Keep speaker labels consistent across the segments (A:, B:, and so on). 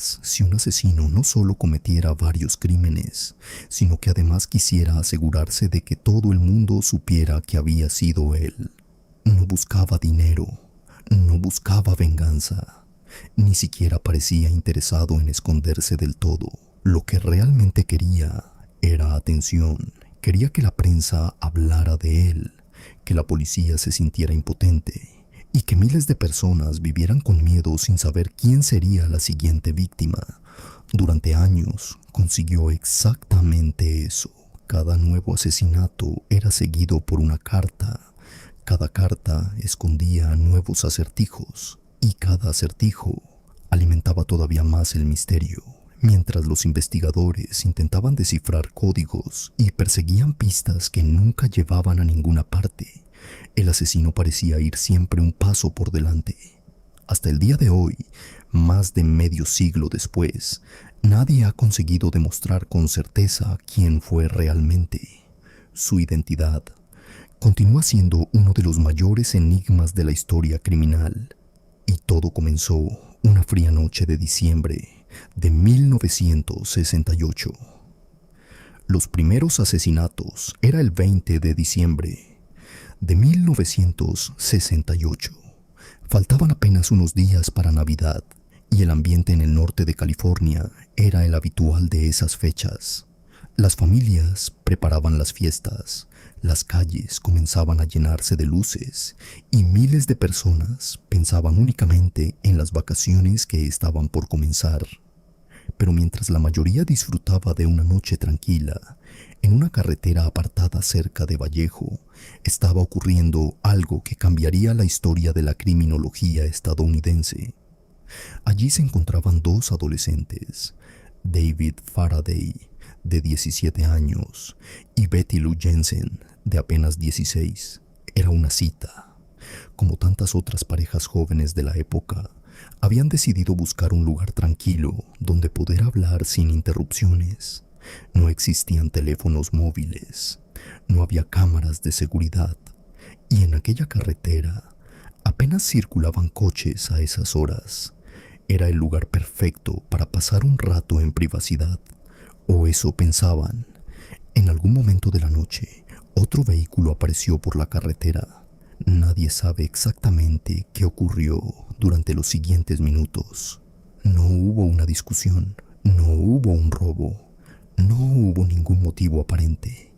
A: pasarías si un asesino no solo cometiera varios crímenes, sino que además quisiera asegurarse de que todo el mundo supiera que había sido él? No buscaba dinero, no buscaba venganza, ni siquiera parecía interesado en esconderse del todo. Lo que realmente quería era atención. Quería que la prensa hablara de él, que la policía se sintiera impotente y que miles de personas vivieran con miedo sin saber quién sería la siguiente víctima. Durante años consiguió exactamente eso. Cada nuevo asesinato era seguido por una carta. Cada carta escondía nuevos acertijos y cada acertijo alimentaba todavía más el misterio. Mientras los investigadores intentaban descifrar códigos y perseguían pistas que nunca llevaban a ninguna parte, el asesino parecía ir siempre un paso por delante. Hasta el día de hoy, más de medio siglo después, nadie ha conseguido demostrar con certeza quién fue realmente. Su identidad continúa siendo uno de los mayores enigmas de la historia criminal. Y todo comenzó una fría noche de diciembre de 1968. Los primeros asesinatos era el 20 de diciembre de 1968. Faltaban apenas unos días para Navidad y el ambiente en el norte de California era el habitual de esas fechas. Las familias preparaban las fiestas, las calles comenzaban a llenarse de luces y miles de personas pensaban únicamente en las vacaciones que estaban por comenzar. Pero mientras la mayoría disfrutaba de una noche tranquila, en una carretera apartada cerca de Vallejo, estaba ocurriendo algo que cambiaría la historia de la criminología estadounidense. Allí se encontraban dos adolescentes, David Faraday, de 17 años, y Betty Lou Jensen, de apenas 16. Era una cita. Como tantas otras parejas jóvenes de la época, habían decidido buscar un lugar tranquilo donde poder hablar sin interrupciones. No existían teléfonos móviles, no había cámaras de seguridad, y en aquella carretera apenas circulaban coches a esas horas. Era el lugar perfecto para pasar un rato en privacidad, o eso pensaban. En algún momento de la noche, otro vehículo apareció por la carretera. Nadie sabe exactamente qué ocurrió durante los siguientes minutos. No hubo una discusión, no hubo un robo, no hubo ningún motivo aparente.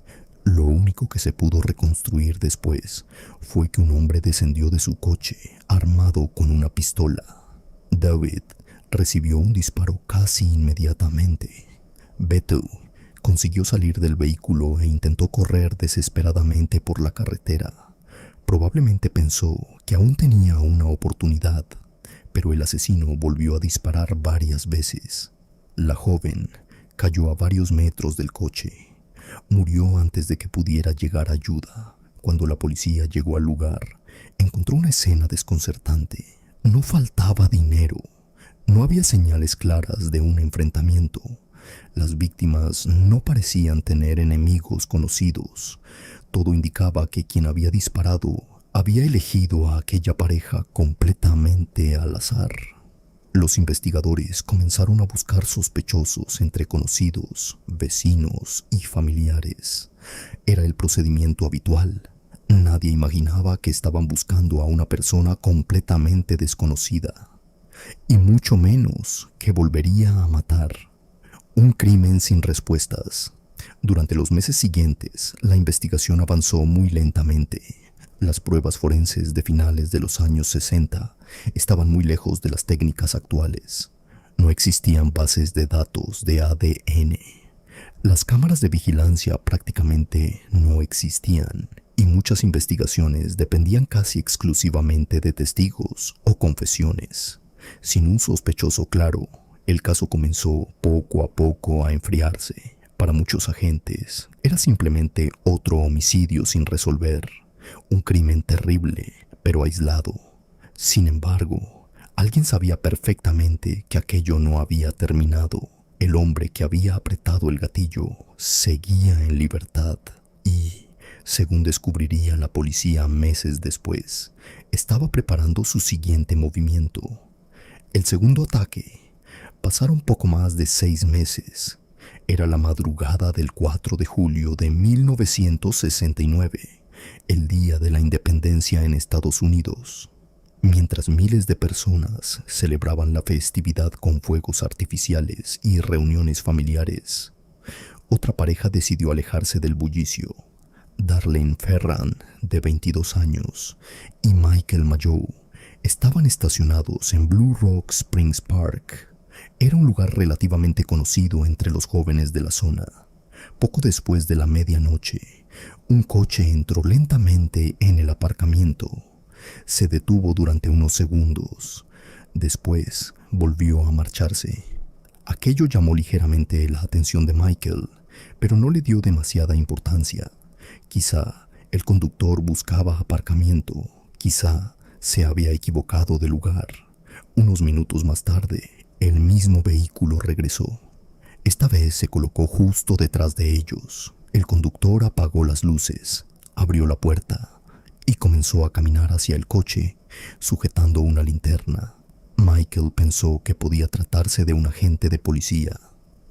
A: Lo único que se pudo reconstruir después fue que un hombre descendió de su coche armado con una pistola. David recibió un disparo casi inmediatamente. Betty consiguió salir del vehículo e intentó correr desesperadamente por la carretera. Probablemente pensó que aún tenía una oportunidad, pero el asesino volvió a disparar varias veces. La joven cayó a varios metros del coche. Murió antes de que pudiera llegar ayuda. Cuando la policía llegó al lugar, encontró una escena desconcertante. No faltaba dinero. No había señales claras de un enfrentamiento. Las víctimas no parecían tener enemigos conocidos. Todo indicaba que quien había disparado había elegido a aquella pareja completamente al azar. Los investigadores comenzaron a buscar sospechosos entre conocidos, vecinos y familiares. Era el procedimiento habitual. Nadie imaginaba que estaban buscando a una persona completamente desconocida, y mucho menos que volvería a matar. Un crimen sin respuestas. Durante los meses siguientes, la investigación avanzó muy lentamente. Las pruebas forenses de finales de los años 60 estaban muy lejos de las técnicas actuales. No existían bases de datos de ADN. Las cámaras de vigilancia prácticamente no existían y muchas investigaciones dependían casi exclusivamente de testigos o confesiones. Sin un sospechoso claro, el caso comenzó poco a poco a enfriarse. Para muchos agentes, era simplemente otro homicidio sin resolver, un crimen terrible, pero aislado. Sin embargo, alguien sabía perfectamente que aquello no había terminado. El hombre que había apretado el gatillo seguía en libertad y, según descubriría la policía meses después, estaba preparando su siguiente movimiento. El segundo ataque Pasaron poco más de 6 meses. Era la madrugada del 4 de julio de 1969, el día de la independencia en Estados Unidos. Mientras miles de personas celebraban la festividad con fuegos artificiales y reuniones familiares, otra pareja decidió alejarse del bullicio. Darlene Ferran, de 22 años, y Michael Mayo estaban estacionados en Blue Rock Springs Park. Era un lugar relativamente conocido entre los jóvenes de la zona. Poco después de la medianoche, un coche entró lentamente en el aparcamiento. Se detuvo durante unos segundos. Después volvió a marcharse. Aquello llamó ligeramente la atención de Michael, pero no le dio demasiada importancia. Quizá el conductor buscaba aparcamiento, quizá se había equivocado de lugar. Unos minutos más tarde, el mismo vehículo regresó. Esta vez se colocó justo detrás de ellos. El conductor apagó las luces, abrió la puerta y comenzó a caminar hacia el coche, sujetando una linterna. Michael pensó que podía tratarse de un agente de policía.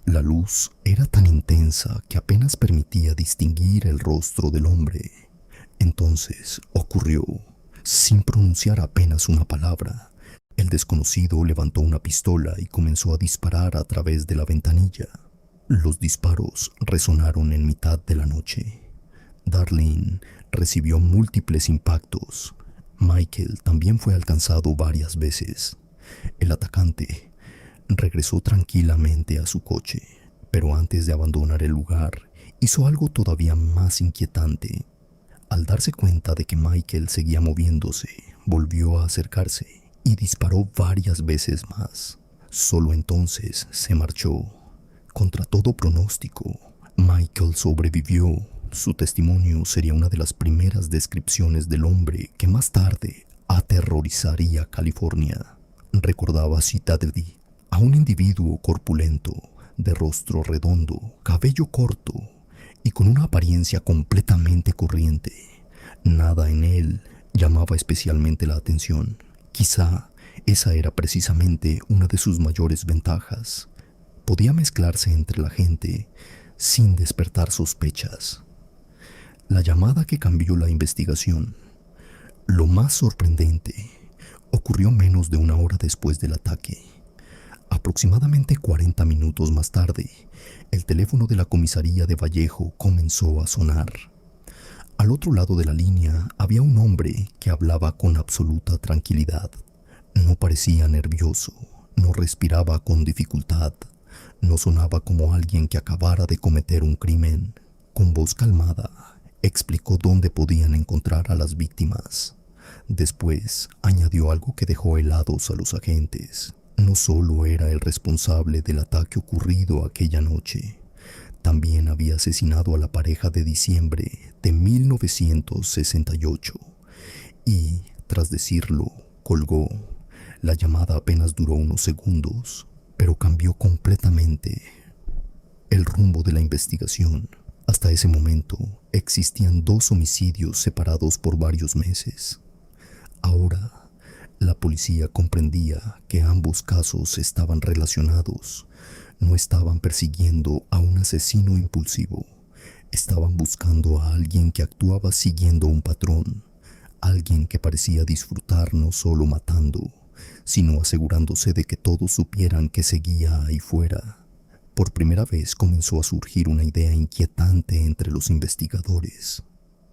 A: La luz era tan intensa que apenas permitía distinguir el rostro del hombre. Entonces ocurrió, sin pronunciar apenas una palabra. El desconocido levantó una pistola y comenzó a disparar a través de la ventanilla. Los disparos resonaron en mitad de la noche. Darlene recibió múltiples impactos. Michael también fue alcanzado varias veces. El atacante regresó tranquilamente a su coche, pero antes de abandonar el lugar, hizo algo todavía más inquietante. Al darse cuenta de que Michael seguía moviéndose, volvió a acercarse y disparó varias veces más. Solo entonces se marchó. Contra todo pronóstico, Michael sobrevivió. Su testimonio sería una de las primeras descripciones del hombre que más tarde aterrorizaría California. Recordaba Citadel a un individuo corpulento, de rostro redondo, cabello corto y con una apariencia completamente corriente. Nada en él llamaba especialmente la atención. Quizá esa era precisamente una de sus mayores ventajas. Podía mezclarse entre la gente sin despertar sospechas. La llamada que cambió la investigación. Lo más sorprendente ocurrió menos de una hora después del ataque. Aproximadamente 40 minutos más tarde, el teléfono de la comisaría de Vallejo comenzó a sonar. Al otro lado de la línea había un hombre que hablaba con absoluta tranquilidad. No parecía nervioso, no respiraba con dificultad, no sonaba como alguien que acabara de cometer un crimen. Con voz calmada, explicó dónde podían encontrar a las víctimas. Después añadió algo que dejó helados a los agentes. No solo era el responsable del ataque ocurrido aquella noche, también había asesinado a la pareja de diciembre de 1968 y, tras decirlo, colgó. La llamada apenas duró unos segundos, pero cambió completamente el rumbo de la investigación. Hasta ese momento existían 2 homicidios separados por varios meses. Ahora, la policía comprendía que ambos casos estaban relacionados. No estaban persiguiendo a un asesino impulsivo. Estaban buscando a alguien que actuaba siguiendo un patrón. Alguien que parecía disfrutar no solo matando, sino asegurándose de que todos supieran que seguía ahí fuera. Por primera vez comenzó a surgir una idea inquietante entre los investigadores.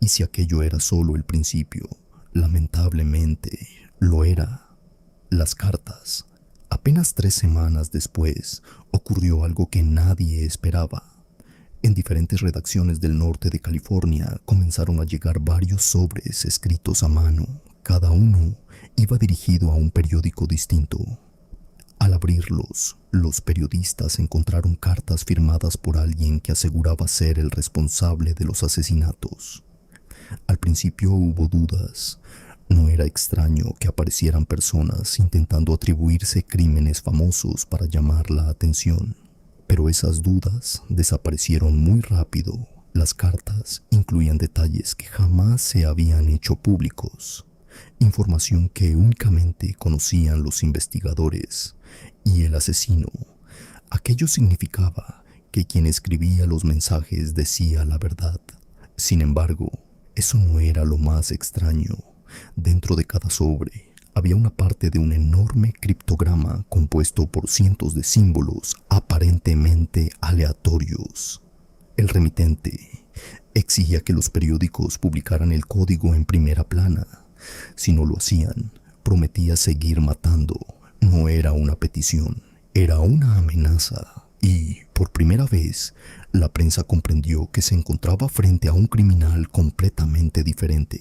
A: ¿Y si aquello era solo el principio? Lamentablemente, lo era. Las cartas. Apenas 3 semanas después, ocurrió algo que nadie esperaba. En diferentes redacciones del norte de California comenzaron a llegar varios sobres escritos a mano. Cada uno iba dirigido a un periódico distinto. Al abrirlos, los periodistas encontraron cartas firmadas por alguien que aseguraba ser el responsable de los asesinatos. Al principio hubo dudas. No era extraño que aparecieran personas intentando atribuirse crímenes famosos para llamar la atención. Pero esas dudas desaparecieron muy rápido. Las cartas incluían detalles que jamás se habían hecho públicos, información que únicamente conocían los investigadores, y el asesino Aquello significaba que quien escribía los mensajes decía la verdad. Sin embargo, eso no era lo más extraño. Dentro de cada sobre había una parte de un enorme criptograma compuesto por cientos de símbolos aparentemente aleatorios. El remitente exigía que los periódicos publicaran el código en primera plana. Si no lo hacían, prometía seguir matando. No era una petición, era una amenaza. Y, por primera vez, la prensa comprendió que se encontraba frente a un criminal completamente diferente.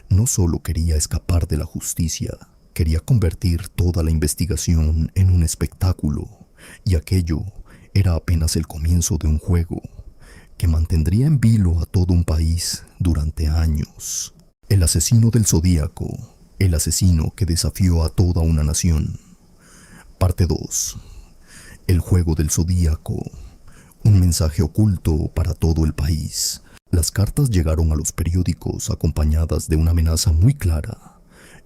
A: No solo quería escapar de la justicia, quería convertir toda la investigación en un espectáculo, y aquello era apenas el comienzo de un juego que mantendría en vilo a todo un país durante años. El asesino del Zodíaco, el asesino que desafió a toda una nación. Parte 2. El juego del Zodíaco, un mensaje oculto para todo el país. Las cartas llegaron a los periódicos acompañadas de una amenaza muy clara.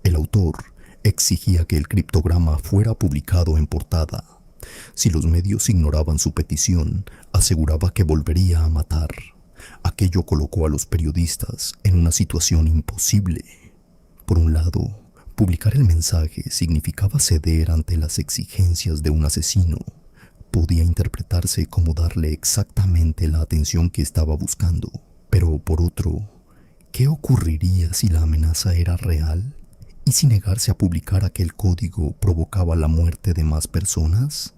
A: El autor exigía que el criptograma fuera publicado en portada. Si los medios ignoraban su petición, aseguraba que volvería a matar. Aquello colocó a los periodistas en una situación imposible. Por un lado, publicar el mensaje significaba ceder ante las exigencias de un asesino. Podía interpretarse como darle exactamente la atención que estaba buscando. Pero por otro, ¿qué ocurriría si la amenaza era real? ¿Y si negarse a publicar aquel código provocaba la muerte de más personas?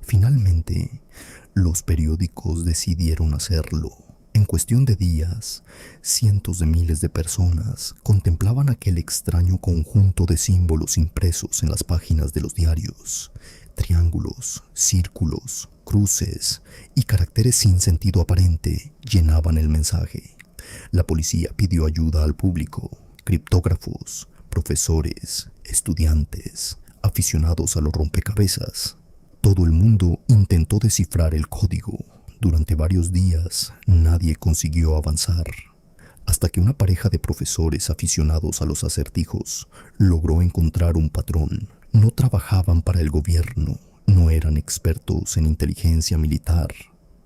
A: Finalmente, los periódicos decidieron hacerlo. En cuestión de días, cientos de miles de personas contemplaban aquel extraño conjunto de símbolos impresos en las páginas de los diarios. Triángulos, círculos, cruces y caracteres sin sentido aparente llenaban el mensaje. La policía pidió ayuda al público, criptógrafos, profesores, estudiantes, aficionados a los rompecabezas. Todo el mundo intentó descifrar el código. Durante varios días nadie consiguió avanzar, hasta que una pareja de profesores aficionados a los acertijos logró encontrar un patrón. No trabajaban para el gobierno, no eran expertos en inteligencia militar,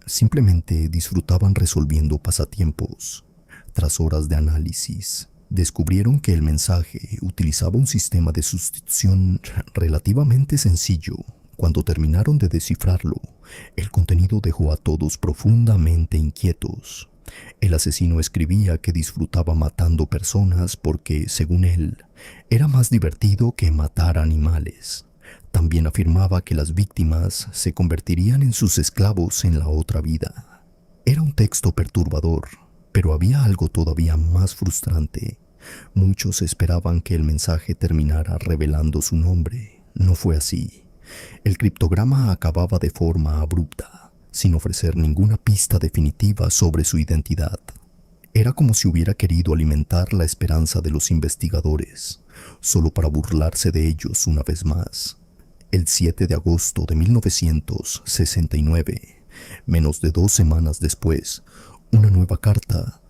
A: simplemente disfrutaban resolviendo pasatiempos. Tras horas de análisis, descubrieron que el mensaje utilizaba un sistema de sustitución relativamente sencillo. Cuando terminaron de descifrarlo, el contenido dejó a todos profundamente inquietos. El asesino escribía que disfrutaba matando personas porque, según él, era más divertido que matar animales. También afirmaba que las víctimas se convertirían en sus esclavos en la otra vida. Era un texto perturbador, pero había algo todavía más frustrante. Muchos esperaban que el mensaje terminara revelando su nombre. No fue así. El criptograma acababa de forma abrupta, sin ofrecer ninguna pista definitiva sobre su identidad. Era como si hubiera querido alimentar la esperanza de los investigadores, solo para burlarse de ellos una vez más. El 7 de agosto de 1969, menos de 2 semanas después, una nueva carta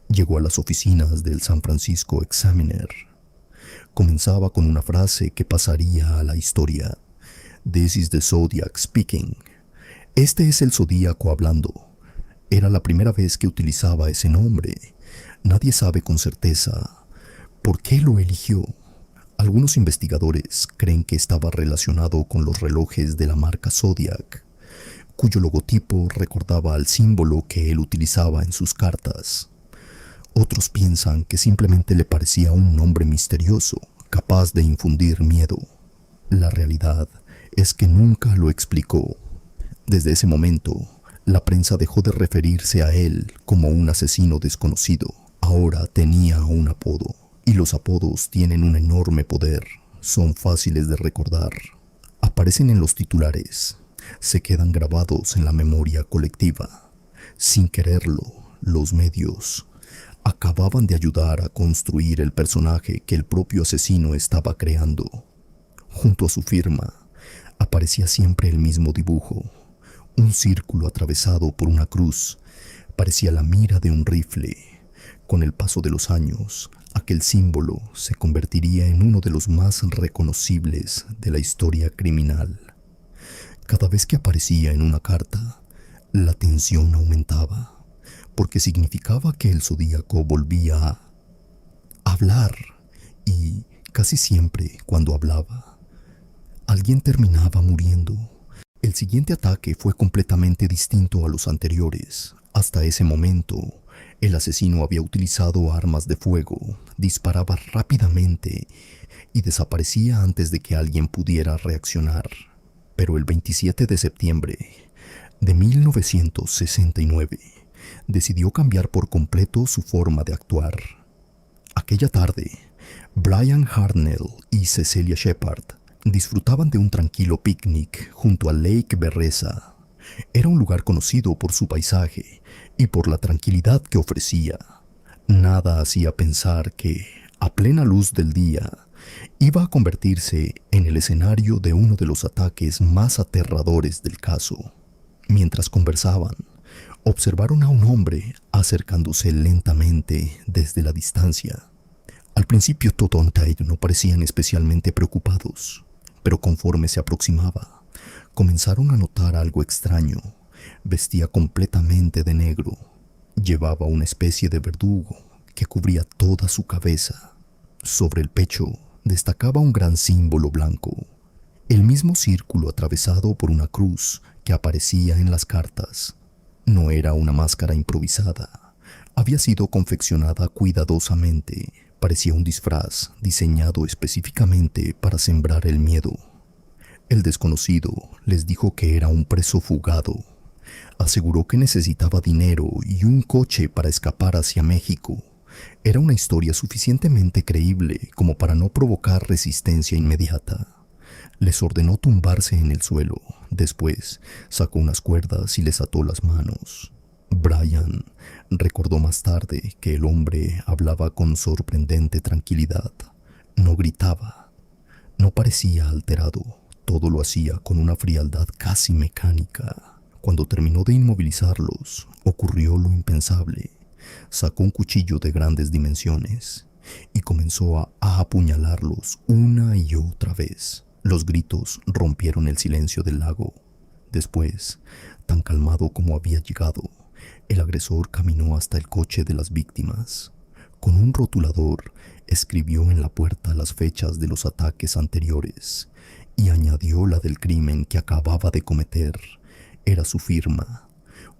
A: llegó a las oficinas del San Francisco Examiner. Comenzaba con una frase que pasaría a la historia. "This is the Zodiac speaking". Este es el Zodíaco hablando. Era la primera vez que utilizaba ese nombre. Nadie sabe con certeza por qué lo eligió. Algunos investigadores creen que estaba relacionado con los relojes de la marca Zodiac, cuyo logotipo recordaba al símbolo que él utilizaba en sus cartas. Otros piensan que simplemente le parecía un nombre misterioso, capaz de infundir miedo. La realidad es que nunca lo explicó. Desde ese momento, la prensa dejó de referirse a él como un asesino desconocido. Ahora tenía un apodo, y los apodos tienen un enorme poder. Son fáciles de recordar. Aparecen en los titulares. Se quedan grabados en la memoria colectiva. Sin quererlo, los medios acababan de ayudar a construir el personaje que el propio asesino estaba creando. Junto a su firma, aparecía siempre el mismo dibujo. Un círculo atravesado por una cruz. Parecía la mira de un rifle. Con el paso de los años, aquel símbolo se convertiría en uno de los más reconocibles de la historia criminal. Cada vez que aparecía en una carta, la tensión aumentaba, porque significaba que el zodíaco volvía a hablar, y casi siempre cuando hablaba, alguien terminaba muriendo. El siguiente ataque fue completamente distinto a los anteriores. Hasta ese momento, el asesino había utilizado armas de fuego, disparaba rápidamente y desaparecía antes de que alguien pudiera reaccionar. Pero el 27 de septiembre de 1969 decidió cambiar por completo su forma de actuar. Aquella tarde, Brian Hartnell y Cecelia Shepard disfrutaban de un tranquilo picnic junto al Lake Berreza. Era un lugar conocido por su paisaje y por la tranquilidad que ofrecía. Nada hacía pensar que, a plena luz del día, iba a convertirse en el escenario de uno de los ataques más aterradores del caso. Mientras conversaban, observaron a un hombre acercándose lentamente desde la distancia. Al principio Todd y Tate no parecían especialmente preocupados, pero conforme se aproximaba, comenzaron a notar algo extraño. Vestía completamente de negro. Llevaba una especie de verdugo que cubría toda su cabeza. Sobre el pecho destacaba un gran símbolo blanco, el mismo círculo atravesado por una cruz que aparecía en las cartas. No era una máscara improvisada. Había sido confeccionada cuidadosamente. Parecía un disfraz diseñado específicamente para sembrar el miedo. El desconocido les dijo que era un preso fugado. Aseguró que necesitaba dinero y un coche para escapar hacia México. Era una historia suficientemente creíble como para no provocar resistencia inmediata. Les ordenó tumbarse en el suelo. Después sacó unas cuerdas y les ató las manos. Brian recordó más tarde que el hombre hablaba con sorprendente tranquilidad. No gritaba, no parecía alterado. Todo lo hacía con una frialdad casi mecánica. Cuando terminó de inmovilizarlos, ocurrió lo impensable. Sacó un cuchillo de grandes dimensiones y comenzó a apuñalarlos una y otra vez. Los gritos rompieron el silencio del lago. Después, tan calmado como había llegado, el agresor caminó hasta el coche de las víctimas. Con un rotulador, escribió en la puerta las fechas de los ataques anteriores y añadió la del crimen que acababa de cometer. Era su firma,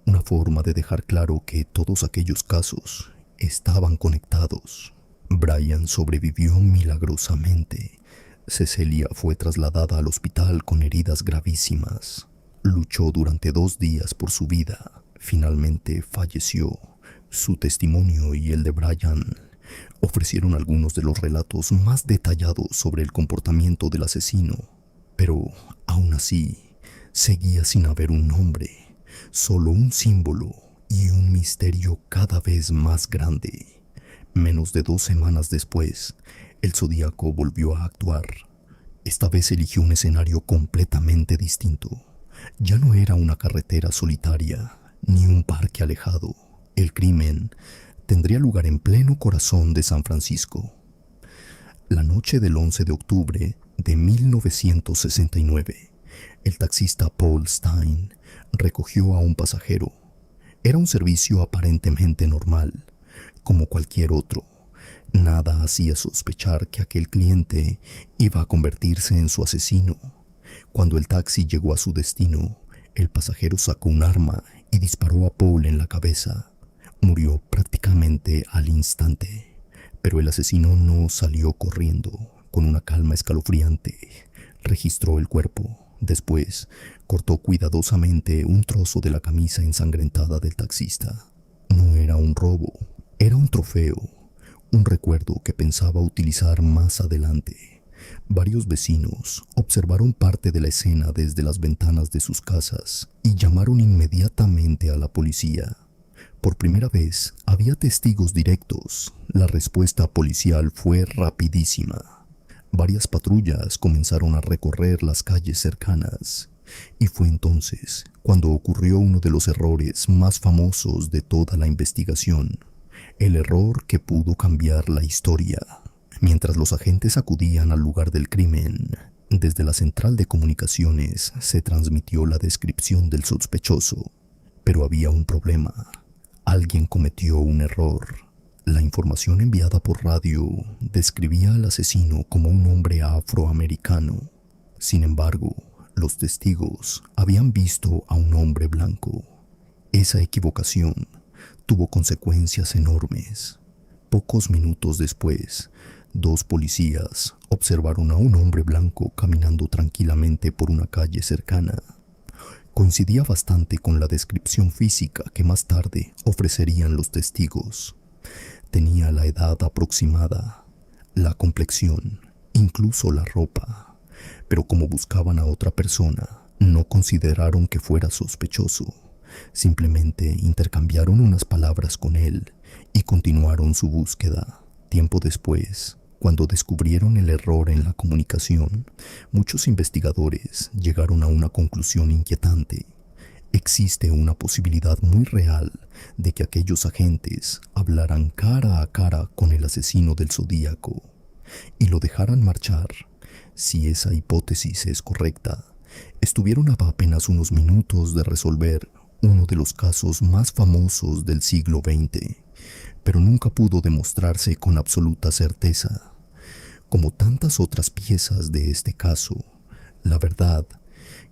A: una forma de dejar claro que todos aquellos casos estaban conectados. Brian sobrevivió milagrosamente. Cecelia fue trasladada al hospital con heridas gravísimas. Luchó durante 2 días por su vida. Finalmente falleció. Su testimonio y el de Brian ofrecieron algunos de los relatos más detallados sobre el comportamiento del asesino. Pero, aún así, seguía sin haber un nombre, solo un símbolo y un misterio cada vez más grande. Menos de 2 semanas después, el Zodíaco volvió a actuar. Esta vez eligió un escenario completamente distinto. Ya no era una carretera solitaria, ni un parque alejado. El crimen tendría lugar en pleno corazón de San Francisco. La noche del 11 de octubre de 1969, el taxista Paul Stein recogió a un pasajero. Era un servicio aparentemente normal, como cualquier otro. Nada hacía sospechar que aquel cliente iba a convertirse en su asesino. Cuando el taxi llegó a su destino, el pasajero sacó un arma y disparó a Paul en la cabeza. Murió prácticamente al instante, pero el asesino no salió corriendo. Con una calma escalofriante, registró el cuerpo. Después, cortó cuidadosamente un trozo de la camisa ensangrentada del taxista. No era un robo, era un trofeo, un recuerdo que pensaba utilizar más adelante. Varios vecinos observaron parte de la escena desde las ventanas de sus casas y llamaron inmediatamente a la policía. Por primera vez, había testigos directos. La respuesta policial fue rapidísima. Varias patrullas comenzaron a recorrer las calles cercanas, y fue entonces cuando ocurrió uno de los errores más famosos de toda la investigación, el error que pudo cambiar la historia. Mientras los agentes acudían al lugar del crimen, Desde la central de comunicaciones se transmitió la descripción del sospechoso, pero había un problema. Alguien cometió un error. La información enviada por radio describía al asesino como un hombre afroamericano. Sin embargo, los testigos habían visto a un hombre blanco. Esa equivocación tuvo consecuencias enormes. Pocos minutos después, dos policías observaron a un hombre blanco caminando tranquilamente por una calle cercana. Coincidía bastante con la descripción física que más tarde ofrecerían los testigos. Tenía la edad aproximada, la complexión, incluso la ropa. Pero como buscaban a otra persona, no consideraron que fuera sospechoso. Simplemente intercambiaron unas palabras con él y continuaron su búsqueda. Tiempo después, cuando descubrieron el error en la comunicación, muchos investigadores llegaron a una conclusión inquietante. Existe una posibilidad muy real de que aquellos agentes hablaran cara a cara con el asesino del Zodíaco y lo dejaran marchar. Si esa hipótesis es correcta, estuvieron a apenas unos minutos de resolver uno de los casos más famosos del siglo XX, pero nunca pudo demostrarse con absoluta certeza. Como tantas otras piezas de este caso, la verdad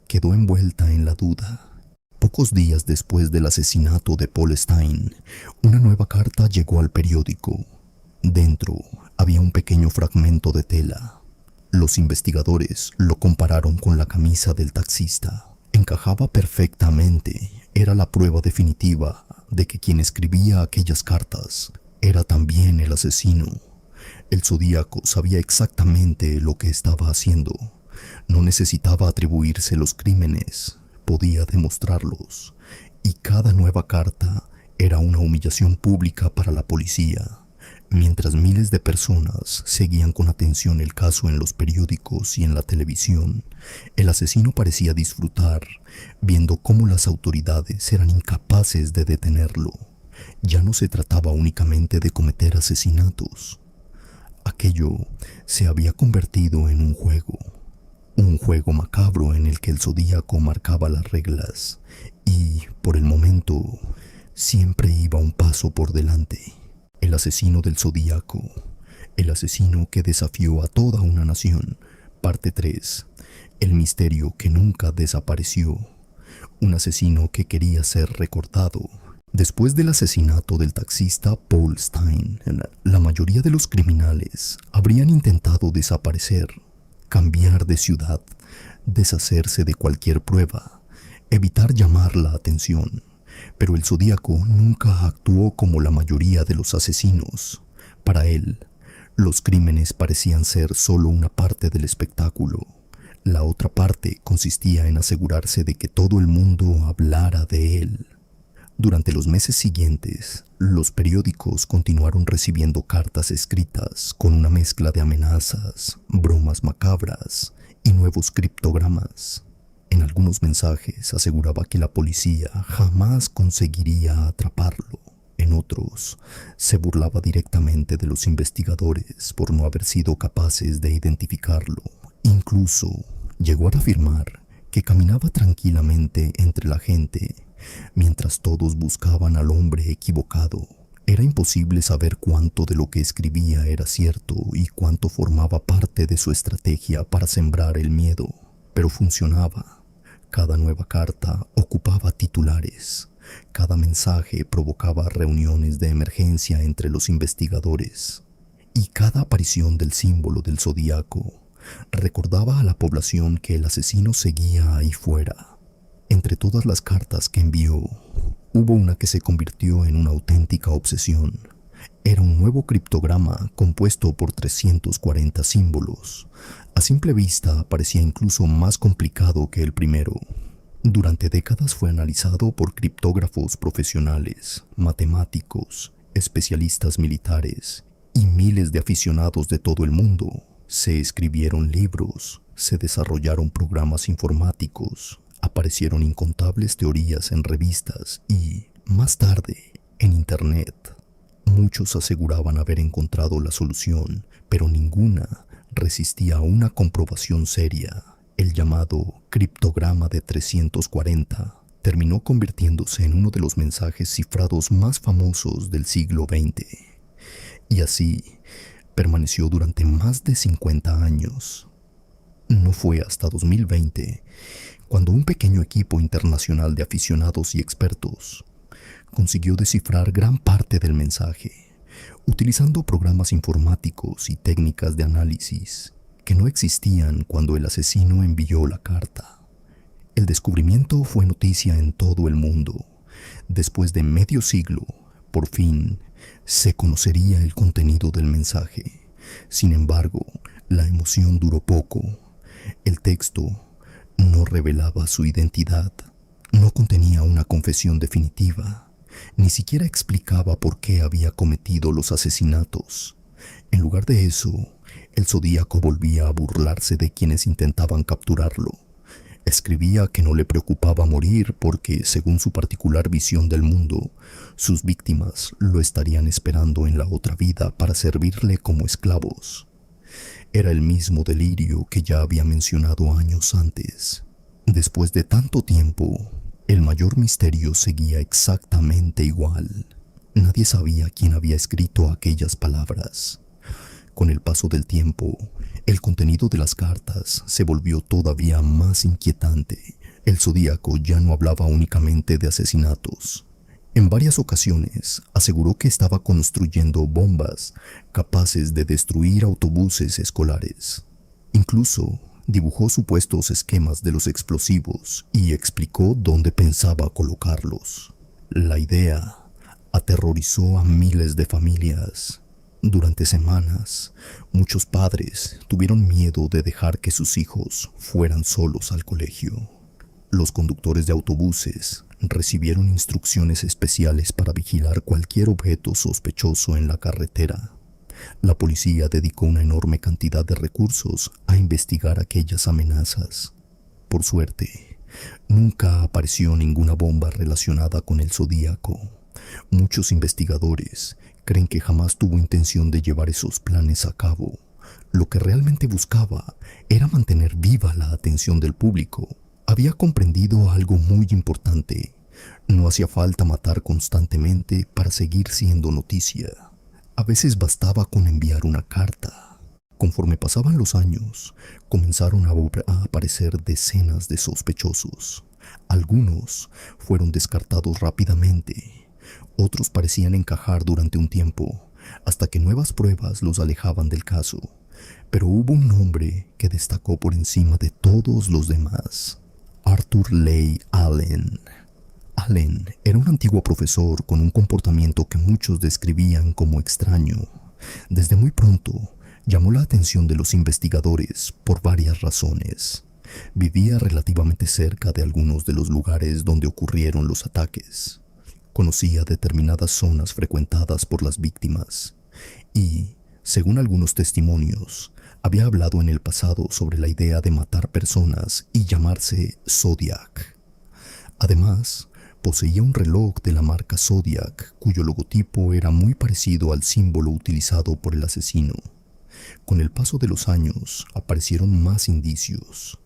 A: quedó envuelta en la duda. Pocos días después del asesinato de Paul Stine, una nueva carta llegó al periódico. Dentro había un pequeño fragmento de tela. Los investigadores lo compararon con la camisa del taxista. Encajaba perfectamente. Era la prueba definitiva de que quien escribía aquellas cartas era también el asesino. El Zodíaco sabía exactamente lo que estaba haciendo. No necesitaba atribuirse los crímenes, podía demostrarlos. Y cada nueva carta era una humillación pública para la policía. Mientras miles de personas seguían con atención el caso en los periódicos y en la televisión, el asesino parecía disfrutar viendo cómo las autoridades eran incapaces de detenerlo. Ya no se trataba únicamente de cometer asesinatos. Aquello se había convertido en un juego macabro en el que el Zodíaco marcaba las reglas y, por el momento, siempre iba un paso por delante. El asesino del Zodíaco, el asesino que desafió a toda una nación. Parte 3. El misterio que nunca desapareció. Un asesino que quería ser recordado. Después del asesinato del taxista Paul Stine, la mayoría de los criminales habrían intentado desaparecer, cambiar de ciudad, deshacerse de cualquier prueba, evitar llamar la atención. Pero el Zodíaco nunca actuó como la mayoría de los asesinos. Para él, los crímenes parecían ser solo una parte del espectáculo. La otra parte consistía en asegurarse de que todo el mundo hablara de él. Durante los meses siguientes, los periódicos continuaron recibiendo cartas escritas con una mezcla de amenazas, bromas macabras y nuevos criptogramas. En algunos mensajes aseguraba que la policía jamás conseguiría atraparlo. En otros, se burlaba directamente de los investigadores por no haber sido capaces de identificarlo. Incluso llegó a afirmar que caminaba tranquilamente entre la gente mientras todos buscaban al hombre equivocado. Era imposible saber cuánto de lo que escribía era cierto y cuánto formaba parte de su estrategia para sembrar el miedo, pero funcionaba. Cada nueva carta ocupaba titulares. Cada mensaje provocaba reuniones de emergencia entre los investigadores. Y cada aparición del símbolo del Zodíaco recordaba a la población que el asesino seguía ahí fuera. Entre todas las cartas que envió, hubo una que se convirtió en una auténtica obsesión. Era un nuevo criptograma compuesto por 340 símbolos. A simple vista parecía incluso más complicado que el primero. Durante décadas fue analizado por criptógrafos profesionales, matemáticos, especialistas militares y miles de aficionados de todo el mundo. Se escribieron libros, se desarrollaron programas informáticos, aparecieron incontables teorías en revistas y, más tarde, en Internet. Muchos aseguraban haber encontrado la solución, pero ninguna resistía a una comprobación seria. El llamado criptograma de 340 terminó convirtiéndose en uno de los mensajes cifrados más famosos del siglo XX. Y así permaneció durante más de 50 años. No fue hasta 2020 cuando un pequeño equipo internacional de aficionados y expertos consiguió descifrar gran parte del mensaje, utilizando programas informáticos y técnicas de análisis que no existían cuando el asesino envió la carta. El descubrimiento fue noticia en todo el mundo. Después de medio siglo, por fin, se conocería el contenido del mensaje. Sin embargo, la emoción duró poco. El texto no revelaba su identidad, no contenía una confesión definitiva, ni siquiera explicaba por qué había cometido los asesinatos. En lugar de eso, el Zodíaco volvía a burlarse de quienes intentaban capturarlo. Escribía que no le preocupaba morir porque, según su particular visión del mundo, sus víctimas lo estarían esperando en la otra vida para servirle como esclavos. Era el mismo delirio que ya había mencionado años antes. Después de tanto tiempo, el mayor misterio seguía exactamente igual. Nadie sabía quién había escrito aquellas palabras. Con el paso del tiempo, el contenido de las cartas se volvió todavía más inquietante. El Zodíaco ya no hablaba únicamente de asesinatos. En varias ocasiones aseguró que estaba construyendo bombas capaces de destruir autobuses escolares. Incluso dibujó supuestos esquemas de los explosivos y explicó dónde pensaba colocarlos. La idea aterrorizó a miles de familias. Durante semanas, muchos padres tuvieron miedo de dejar que sus hijos fueran solos al colegio. Los conductores de autobuses recibieron instrucciones especiales para vigilar cualquier objeto sospechoso en la carretera. La policía dedicó una enorme cantidad de recursos a investigar aquellas amenazas. Por suerte, nunca apareció ninguna bomba relacionada con el Zodíaco. Muchos investigadores creen que jamás tuvo intención de llevar esos planes a cabo. Lo que realmente buscaba era mantener viva la atención del público. Había comprendido algo muy importante. No hacía falta matar constantemente para seguir siendo noticia. A veces bastaba con enviar una carta. Conforme pasaban los años, comenzaron a aparecer decenas de sospechosos. Algunos fueron descartados rápidamente. Otros parecían encajar durante un tiempo, hasta que nuevas pruebas los alejaban del caso. Pero hubo un nombre que destacó por encima de todos los demás: Arthur Leigh Allen. Allen era un antiguo profesor con un comportamiento que muchos describían como extraño. Desde muy pronto, llamó la atención de los investigadores por varias razones. Vivía relativamente cerca de algunos de los lugares donde ocurrieron los ataques. Conocía determinadas zonas frecuentadas por las víctimas y, según algunos testimonios, había hablado en el pasado sobre la idea de matar personas y llamarse Zodiac. Además, poseía un reloj de la marca Zodiac, cuyo logotipo era muy parecido al símbolo utilizado por el asesino. Con el paso de los años, aparecieron más indicios.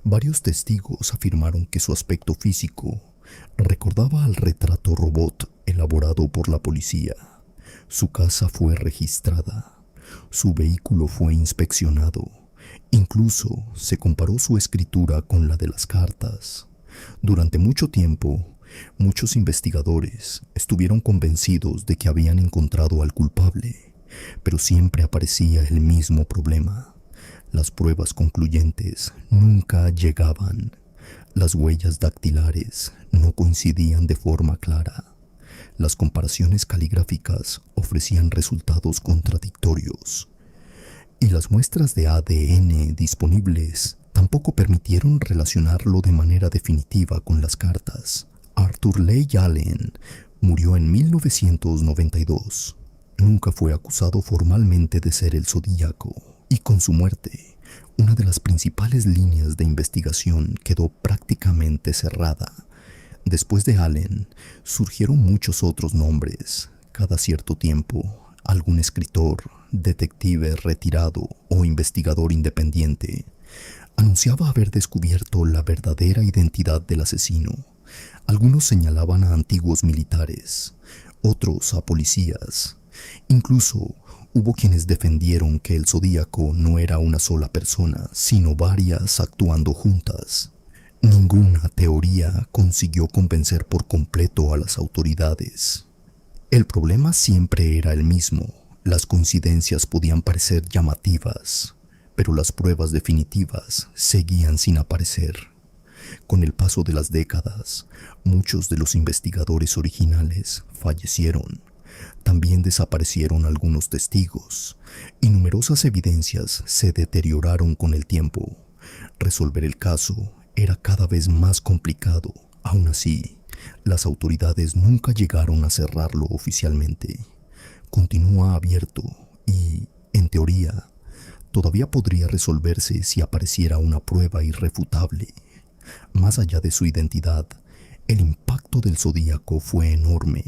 A: Varios testigos afirmaron que su aspecto físico recordaba al retrato robot elaborado por la policía. Su casa fue registrada. Su vehículo fue inspeccionado. Incluso se comparó su escritura con la de las cartas. Durante mucho tiempo, muchos investigadores estuvieron convencidos de que habían encontrado al culpable, pero siempre aparecía el mismo problema. Las pruebas concluyentes nunca llegaban. Las huellas dactilares no coincidían de forma clara. Las comparaciones caligráficas ofrecían resultados contradictorios. Y las muestras de ADN disponibles tampoco permitieron relacionarlo de manera definitiva con las cartas. Arthur Leigh Allen murió en 1992. Nunca fue acusado formalmente de ser el Zodíaco, y con su muerte, una de las principales líneas de investigación quedó prácticamente cerrada. Después de Allen, surgieron muchos otros nombres. Cada cierto tiempo, algún escritor, detective retirado o investigador independiente anunciaba haber descubierto la verdadera identidad del asesino. Algunos señalaban a antiguos militares, otros a policías. Incluso hubo quienes defendieron que el Zodíaco no era una sola persona, sino varias actuando juntas. Ninguna teoría consiguió convencer por completo a las autoridades. El problema siempre era el mismo. Las coincidencias podían parecer llamativas, pero las pruebas definitivas seguían sin aparecer. Con el paso de las décadas, muchos de los investigadores originales fallecieron. También desaparecieron algunos testigos, y numerosas evidencias se deterioraron con el tiempo. Resolver el caso era cada vez más complicado. Aún así, las autoridades nunca llegaron a cerrarlo oficialmente. Continúa abierto y, en teoría, todavía podría resolverse si apareciera una prueba irrefutable. Más allá de su identidad, el impacto del Zodíaco fue enorme.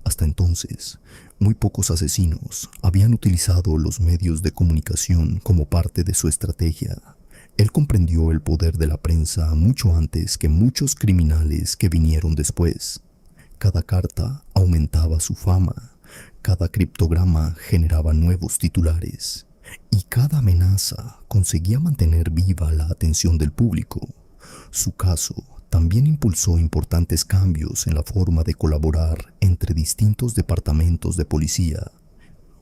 A: Hasta entonces, muy pocos asesinos habían utilizado los medios de comunicación como parte de su estrategia. Él comprendió el poder de la prensa mucho antes que muchos criminales que vinieron después. Cada carta aumentaba su fama, cada criptograma generaba nuevos titulares, y cada amenaza conseguía mantener viva la atención del público. Su caso también impulsó importantes cambios en la forma de colaborar entre distintos departamentos de policía.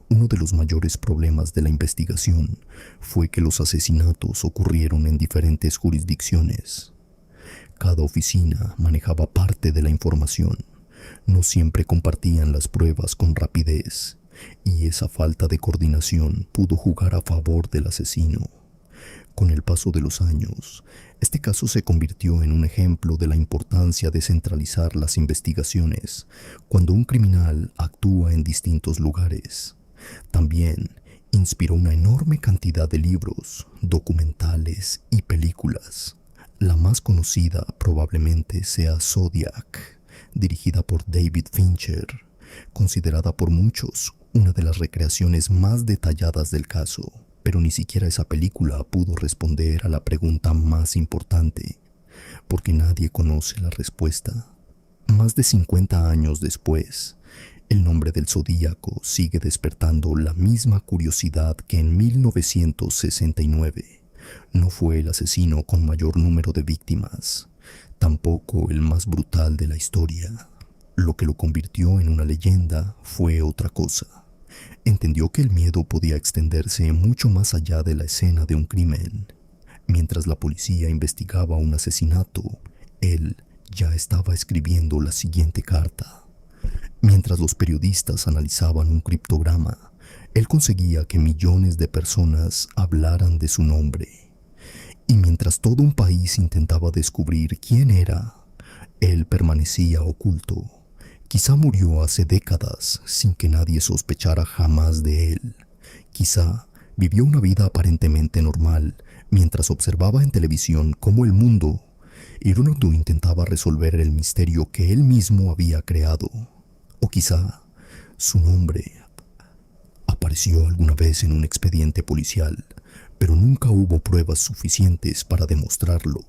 A: Uno de los mayores problemas de la investigación fue que los asesinatos ocurrieron en diferentes jurisdicciones. Cada oficina manejaba parte de la información. No siempre compartían las pruebas con rapidez, y esa falta de coordinación pudo jugar a favor del asesino. Con el paso de los años, este caso se convirtió en un ejemplo de la importancia de centralizar las investigaciones cuando un criminal actúa en distintos lugares. También inspiró una enorme cantidad de libros, documentales y películas. La más conocida probablemente sea Zodiac, dirigida por David Fincher, considerada por muchos una de las recreaciones más detalladas del caso. Pero ni siquiera esa película pudo responder a la pregunta más importante, porque nadie conoce la respuesta. Más de 50 años después, el nombre del Zodíaco sigue despertando la misma curiosidad que en 1969. No fue el asesino con mayor número de víctimas, tampoco el más brutal de la historia. Lo que lo convirtió en una leyenda fue otra cosa. Entendió que el miedo podía extenderse mucho más allá de la escena de un crimen. Mientras la policía investigaba un asesinato, él ya estaba escribiendo la siguiente carta. Mientras los periodistas analizaban un criptograma, él conseguía que millones de personas hablaran de su nombre. Y mientras todo un país intentaba descubrir quién era, él permanecía oculto. Quizá murió hace décadas sin que nadie sospechara jamás de él. Quizá vivió una vida aparentemente normal mientras observaba en televisión cómo el mundo irónico intentaba resolver el misterio que él mismo había creado. O quizá su nombre apareció alguna vez en un expediente policial, pero nunca hubo pruebas suficientes para demostrarlo.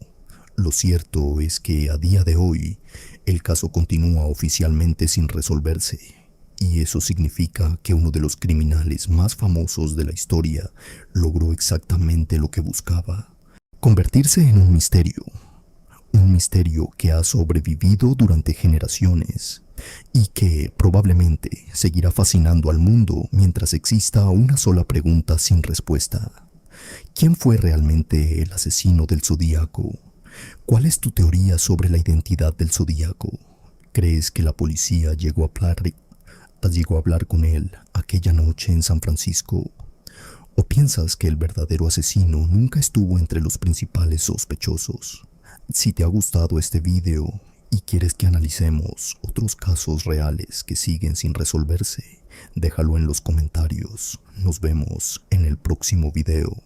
A: Lo cierto es que a día de hoy, el caso continúa oficialmente sin resolverse, y eso significa que uno de los criminales más famosos de la historia logró exactamente lo que buscaba: convertirse en un misterio que ha sobrevivido durante generaciones y que probablemente seguirá fascinando al mundo mientras exista una sola pregunta sin respuesta. ¿Quién fue realmente el asesino del Zodíaco? ¿Cuál es tu teoría sobre la identidad del Zodíaco? ¿Crees que la policía llegó a hablar con él aquella noche en San Francisco? ¿O piensas que el verdadero asesino nunca estuvo entre los principales sospechosos? Si te ha gustado este video y quieres que analicemos otros casos reales que siguen sin resolverse, déjalo en los comentarios. Nos vemos en el próximo video.